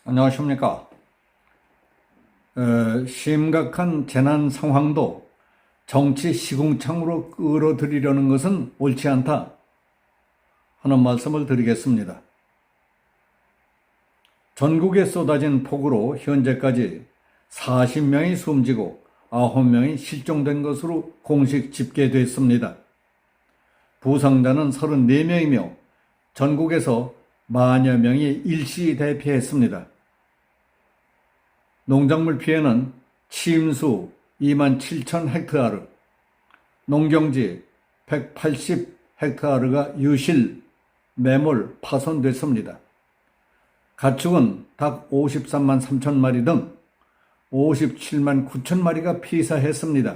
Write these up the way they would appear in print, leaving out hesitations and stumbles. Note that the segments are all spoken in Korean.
안녕하십니까. 심각한 재난 상황도 정치 시궁창으로 끌어들이려는 것은 옳지 않다 하는 말씀을 드리겠습니다. 전국에 쏟아진 폭우로 현재까지 40명이 숨지고 9명이 실종된 것으로 공식 집계됐습니다. 부상자는 34명이며 전국에서 만여 명이 일시 대피했습니다. 농작물 피해는 침수 27,000헥타르, 농경지 180헥타르가 유실, 매몰, 파손됐습니다. 가축은 닭 53만 3천 마리 등 57만 9천 마리가 피사했습니다.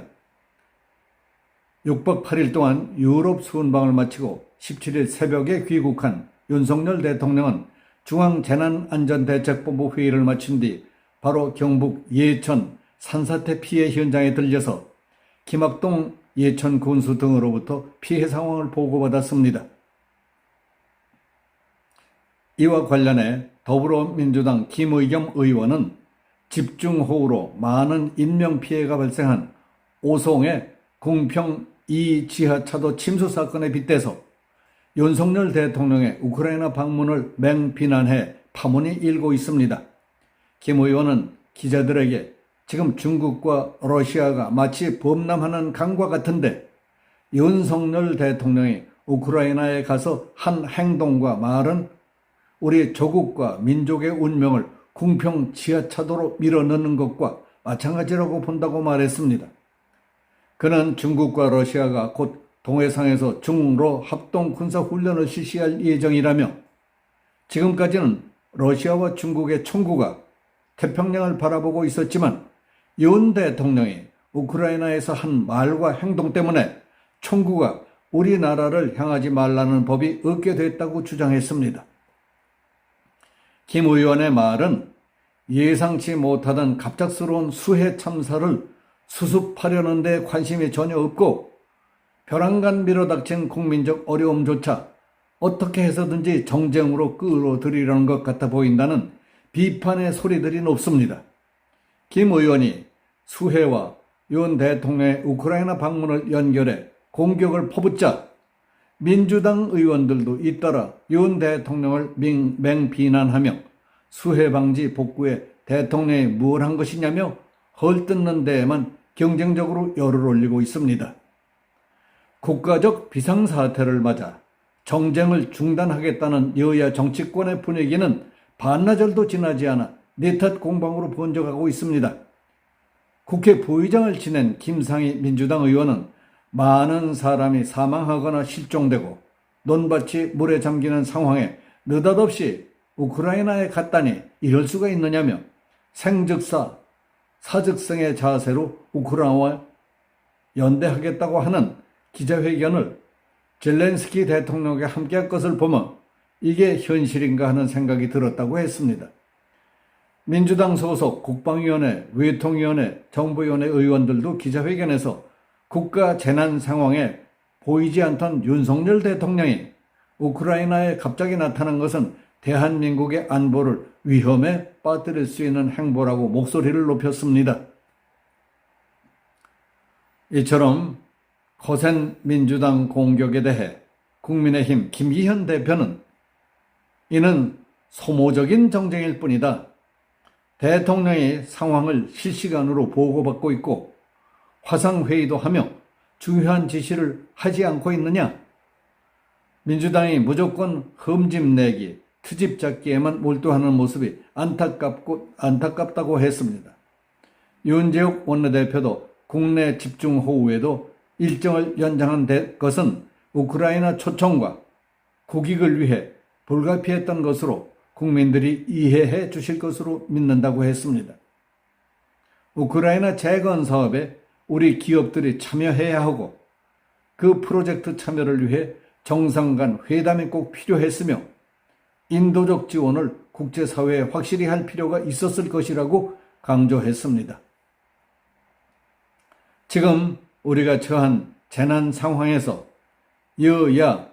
6박 8일 동안 유럽 순방을 마치고 17일 새벽에 귀국한 윤석열 대통령은 중앙재난안전대책본부 회의를 마친 뒤 바로 경북 예천 산사태 피해 현장에 들려서 김학동 예천 군수 등으로부터 피해 상황을 보고받았습니다. 이와 관련해 더불어민주당 김의겸 의원은 집중호우로 많은 인명피해가 발생한 오송의 궁평 2 지하차도 침수 사건에 빗대서 윤석열 대통령의 우크라이나 방문을 맹비난해 파문이 일고 있습니다. 김 의원은 기자들에게 지금 중국과 러시아가 마치 범람하는 강과 같은데 윤석열 대통령이 우크라이나에 가서 한 행동과 말은 우리 조국과 민족의 운명을 궁평 지하차도로 밀어넣는 것과 마찬가지라고 본다고 말했습니다. 그는 중국과 러시아가 곧 동해상에서 중로 합동 군사훈련을 실시할 예정이라며 지금까지는 러시아와 중국의 총구가 태평양을 바라보고 있었지만 윤 대통령이 우크라이나에서 한 말과 행동 때문에 총구가 우리나라를 향하지 말라는 법이 없게 됐다고 주장했습니다. 김 의원의 말은 예상치 못하던 갑작스러운 수해 참사를 수습하려는 데 관심이 전혀 없고 벼랑간 밀어닥친 국민적 어려움조차 어떻게 해서든지 정쟁으로 끌어들이려는 것 같아 보인다는 비판의 소리들이 높습니다. 김 의원이 수해와 윤 대통령의 우크라이나 방문을 연결해 공격을 퍼붓자 민주당 의원들도 잇따라 윤 대통령을 맹비난하며 수해 방지 복구에 대통령이 뭘 한 것이냐며 헐뜯는 데에만 경쟁적으로 열을 올리고 있습니다. 국가적 비상사태를 맞아 정쟁을 중단하겠다는 여야 정치권의 분위기는 반나절도 지나지 않아 내 탓 공방으로 번져가고 있습니다. 국회 부의장을 지낸 김상희 민주당 의원은 많은 사람이 사망하거나 실종되고 논밭이 물에 잠기는 상황에 느닷없이 우크라이나에 갔다니 이럴 수가 있느냐며 생즉사 사즉생의 자세로 우크라이나와 연대하겠다고 하는 기자회견을 젤렌스키 대통령과 함께할 것을 보면 이게 현실인가 하는 생각이 들었다고 했습니다. 민주당 소속 국방위원회, 외통위원회, 정부위원회 의원들도 기자회견에서 국가 재난 상황에 보이지 않던 윤석열 대통령이 우크라이나에 갑자기 나타난 것은 대한민국의 안보를 위험에 빠뜨릴 수 있는 행보라고 목소리를 높였습니다. 이처럼 거센 민주당 공격에 대해 국민의힘 김기현 대표는 이는 소모적인 정쟁일 뿐이다. 대통령이 상황을 실시간으로 보고받고 있고 화상회의도 하며 중요한 지시를 하지 않고 있느냐? 민주당이 무조건 흠집 내기, 트집 잡기에만 몰두하는 모습이 안타깝다고 했습니다. 윤재욱 원내대표도 국내 집중호우에도 일정을 연장한 것은 우크라이나 초청과 국익을 위해 불가피했던 것으로 국민들이 이해해 주실 것으로 믿는다고 했습니다. 우크라이나 재건 사업에 우리 기업들이 참여해야 하고 그 프로젝트 참여를 위해 정상 간 회담이 꼭 필요했으며 인도적 지원을 국제사회에 확실히 할 필요가 있었을 것이라고 강조했습니다. 지금 우리가 처한 재난 상황에서 여야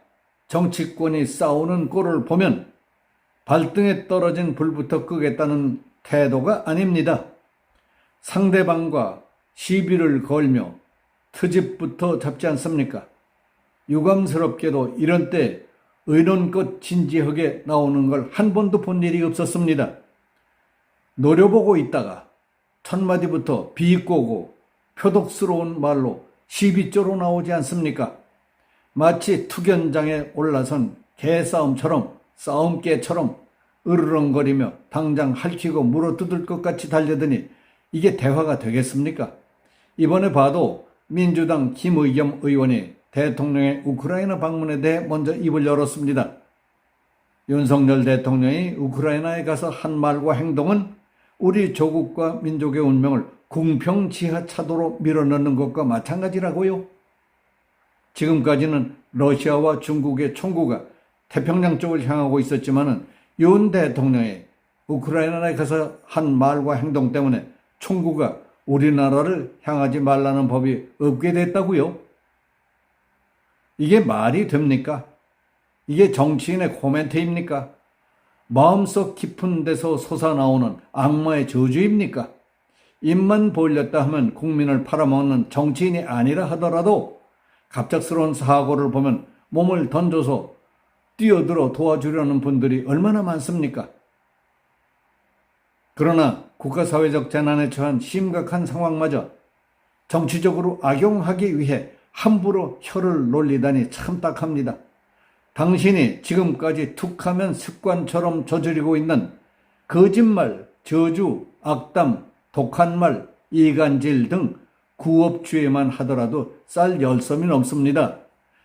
정치권이 싸우는 꼴을 보면 발등에 떨어진 불부터 끄겠다는 태도가 아닙니다. 상대방과 시비를 걸며 트집부터 잡지 않습니까? 유감스럽게도 이런 때 의논껏 진지하게 나오는 걸 한 번도 본 일이 없었습니다. 노려보고 있다가 첫마디부터 비꼬고 표독스러운 말로 시비조로 나오지 않습니까? 마치 투견장에 올라선 개싸움처럼 싸움개처럼 으르렁거리며 당장 핥히고 물어뜯을 것 같이 달려드니 이게 대화가 되겠습니까? 이번에 봐도 민주당 김의겸 의원이 대통령의 우크라이나 방문에 대해 먼저 입을 열었습니다. 윤석열 대통령이 우크라이나에 가서 한 말과 행동은 우리 조국과 민족의 운명을 궁평지하차도로 밀어넣는 것과 마찬가지라고요. 지금까지는 러시아와 중국의 총구가 태평양 쪽을 향하고 있었지만은 윤 대통령이 우크라이나에 가서 한 말과 행동 때문에 총구가 우리나라를 향하지 말라는 법이 없게 됐다고요. 이게 말이 됩니까? 이게 정치인의 코멘트입니까? 마음속 깊은 데서 솟아나오는 악마의 저주입니까? 입만 벌렸다 하면 국민을 팔아먹는 정치인이 아니라 하더라도 갑작스러운 사고를 보면 몸을 던져서 뛰어들어 도와주려는 분들이 얼마나 많습니까? 그러나 국가사회적 재난에 처한 심각한 상황마저 정치적으로 악용하기 위해 함부로 혀를 놀리다니 참 딱합니다. 당신이 지금까지 툭하면 습관처럼 저지르고 있는 거짓말, 저주, 악담, 독한 말, 이간질 등 구업주의만 하더라도 쌀 10섬이 넘습니다.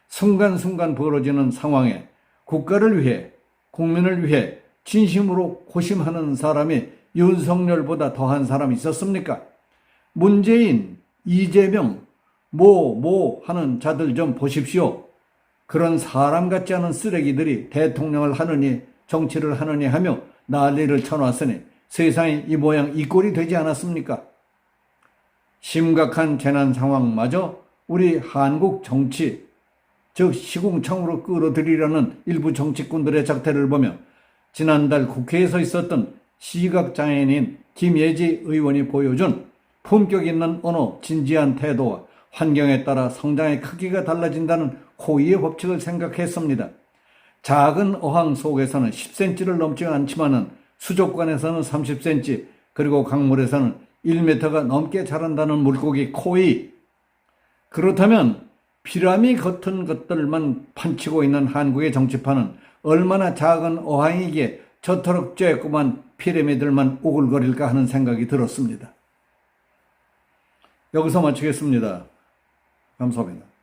순간순간 벌어지는 상황에 국가를 위해, 국민을 위해 진심으로 고심하는 사람이 윤석열보다 더한 사람이 있었습니까? 문재인, 이재명, 뭐 하는 자들 좀 보십시오. 그런 사람 같지 않은 쓰레기들이 대통령을 하느니 정치를 하느니 하며 난리를 쳐놨으니 세상이 이 모양 이 꼴이 되지 않았습니까? 심각한 재난 상황마저 우리 한국 정치, 즉 시궁창으로 끌어들이려는 일부 정치꾼들의 작태를 보며 지난달 국회에서 있었던 시각장애인인 김예지 의원이 보여준 품격 있는 언어, 진지한 태도와 환경에 따라 성장의 크기가 달라진다는 호의의 법칙을 생각했습니다. 작은 어항 속에서는 10cm를 넘지 않지만은 수족관에서는 30cm, 그리고 강물에서는 1m가 넘게 자란다는 물고기 코이. 그렇다면 피라미 같은 것들만 판치고 있는 한국의 정치판은 얼마나 작은 어항이기에 저토록 쬐꼬만 피라미들만 오글거릴까 하는 생각이 들었습니다. 여기서 마치겠습니다. 감사합니다.